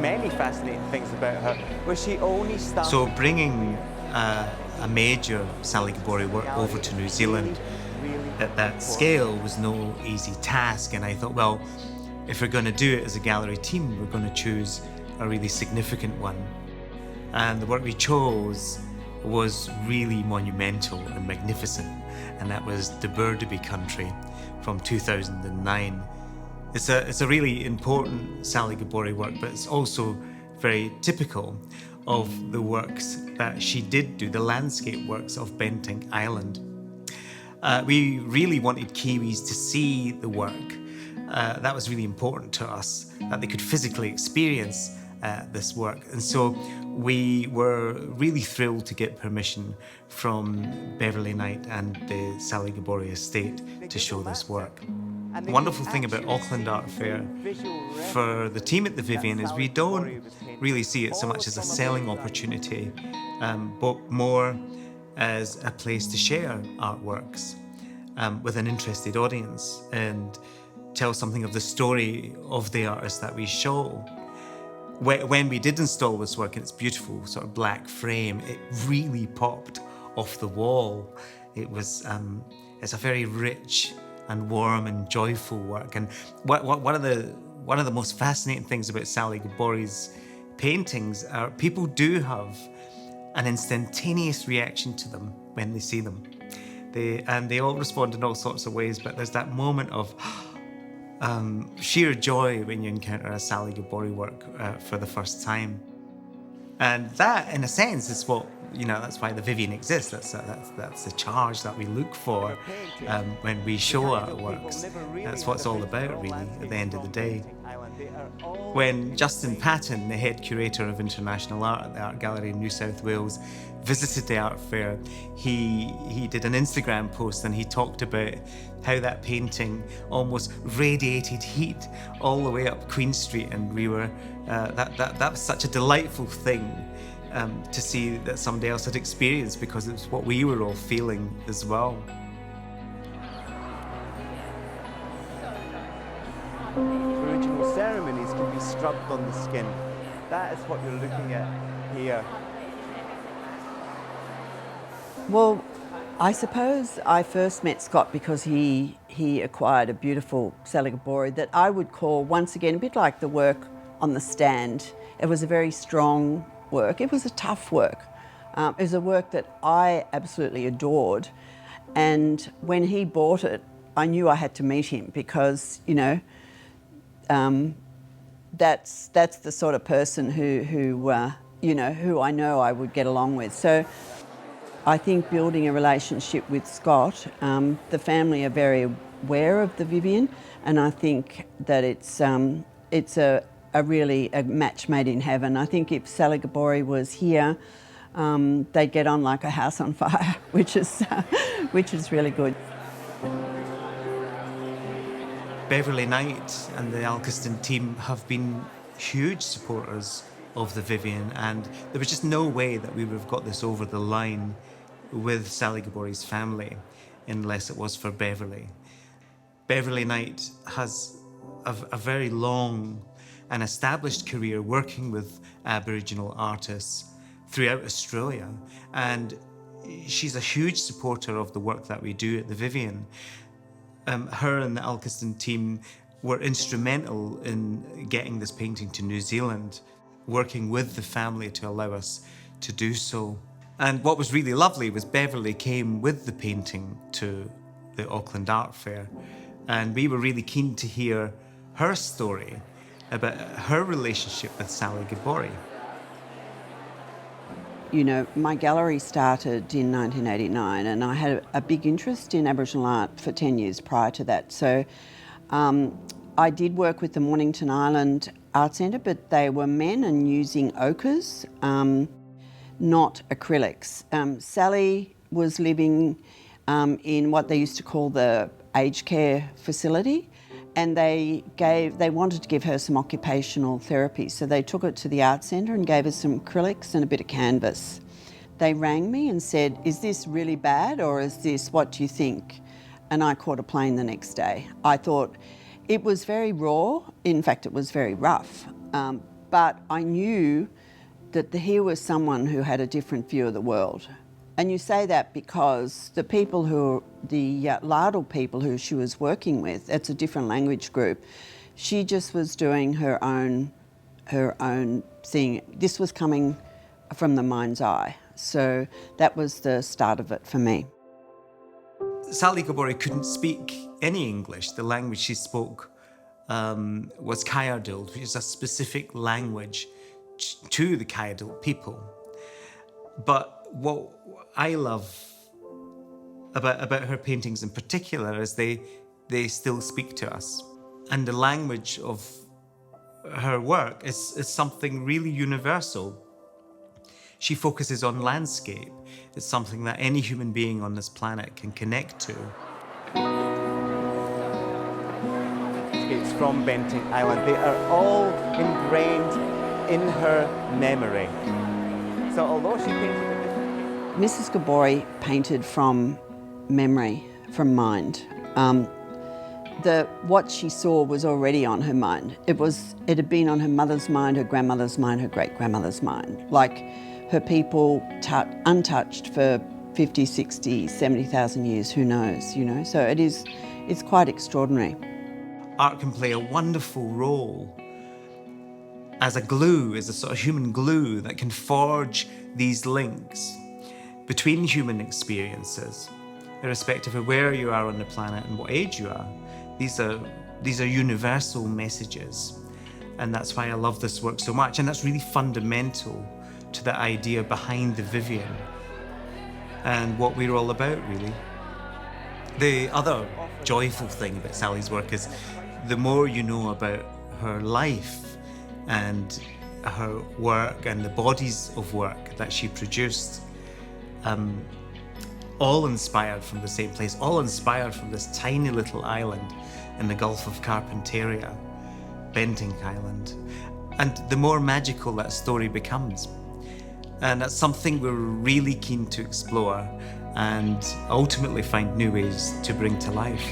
Many fascinating things about her, where she only started... So bringing a major Sally Gabori work over to New Zealand at that scale was no easy task, and I thought, well, if we're going to do it as a gallery team, we're going to choose a really significant one. And the work we chose was really monumental and magnificent, and that was the Burnaby Country from 2009. It's a really important Sally Gabori work, but it's also very typical of the works that she did do, the landscape works of Bentinck Island. We really wanted Kiwis to see the work. That was really important to us, that they could physically experience this work. And so we were really thrilled to get permission from Beverly Knight and the Sally Gabori estate to show this work. The wonderful thing about Auckland Art Fair for the team at the Vivian is we don't really see it so much as a selling opportunity, but more as a place to share artworks with an interested audience and tell something of the story of the artist that we show. When we did install this work in its beautiful sort of black frame, it really popped off the wall. It's a very rich and warm and joyful work. And one of the most fascinating things about Sally Gabori's paintings are people do have an instantaneous reaction to them when they see them. They all respond in all sorts of ways, but there's that moment of sheer joy when you encounter a Sally Gabori work for the first time. And that, in a sense, is what, that's why the Vivian exists. That's the charge that we look for when we show artworks. That's what it's all about, really, at the end of the day. When Justin Patton, the head curator of international art at the Art Gallery in New South Wales, visited the art fair, he did an Instagram post and he talked about how that painting almost radiated heat all the way up Queen Street, and we were that was such a delightful thing to see that somebody else had experienced, because it was what we were all feeling as well. Original ceremonies can be scrubbed on the skin. That is what you're looking at here. Well, I suppose I first met Scott because he acquired a beautiful Sally Gabori that I would call, once again, a bit like the work on the stand. It was a very strong work. It was a tough work. It was a work that I absolutely adored. And when he bought it, I knew I had to meet him because, that's the sort of person who I know I would get along with. So I think building a relationship with Scott, the family are very aware of the Vivian, and I think that it's really a match made in heaven. I think if Sally Gabori was here, they'd get on like a house on fire, which is really good. Beverly Knight and the Alcaston team have been huge supporters of the Vivian, and there was just no way that we would have got this over the line with Sally Gabori's family unless it was for Beverly. Beverly Knight has a very long and established career working with Aboriginal artists throughout Australia, and she's a huge supporter of the work that we do at the Vivian. Her and the Alcaston team were instrumental in getting this painting to New Zealand, working with the family to allow us to do so. And what was really lovely was Beverly came with the painting to the Auckland Art Fair, and we were really keen to hear her story about her relationship with Sally Gabori. My gallery started in 1989, and I had a big interest in Aboriginal art for 10 years prior to that. So I did work with the Mornington Island Art Centre, but they were men and using ochres, not acrylics. Sally was living in what they used to call the aged care facility, and they wanted to give her some occupational therapy, so they took it to the art centre and gave her some acrylics and a bit of canvas. They rang me and said, "Is this really bad, or is this, what do you think?" And I caught a plane the next day. I thought it was very raw. In fact, it was very rough. But I knew that here was someone who had a different view of the world. And you say that because the people the Lardle people who she was working with, it's a different language group, she just was doing her own thing. This was coming from the mind's eye. So that was the start of it for me. Sally Gabori couldn't speak any English. The language she spoke was Kayardild, which is a specific language to the Kayardild people. But what I love about her paintings in particular is they still speak to us. And the language of her work is something really universal. She focuses on landscape. It's something that any human being on this planet can connect to. It's from Bentinck Island. They are all ingrained in her memory. So although she painted Mrs. Gabori painted from memory, from mind. What she saw was already on her mind. It had been on her mother's mind, her grandmother's mind, her great-grandmother's mind. Like her people untouched for 50, 60, 70,000 years, who knows, you know? So it's quite extraordinary. Art can play a wonderful role as a glue, as a sort of human glue that can forge these links between human experiences, irrespective of where you are on the planet and what age you are. These are universal messages, and that's why I love this work so much, and that's really fundamental to the idea behind the Vivian and what we're all about, really. The other joyful thing about Sally's work is the more you know about her life and her work and the bodies of work that she produced, all inspired from the same place, all inspired from this tiny little island in the Gulf of Carpentaria, Bentinck Island. And the more magical that story becomes. And that's something we're really keen to explore and ultimately find new ways to bring to life.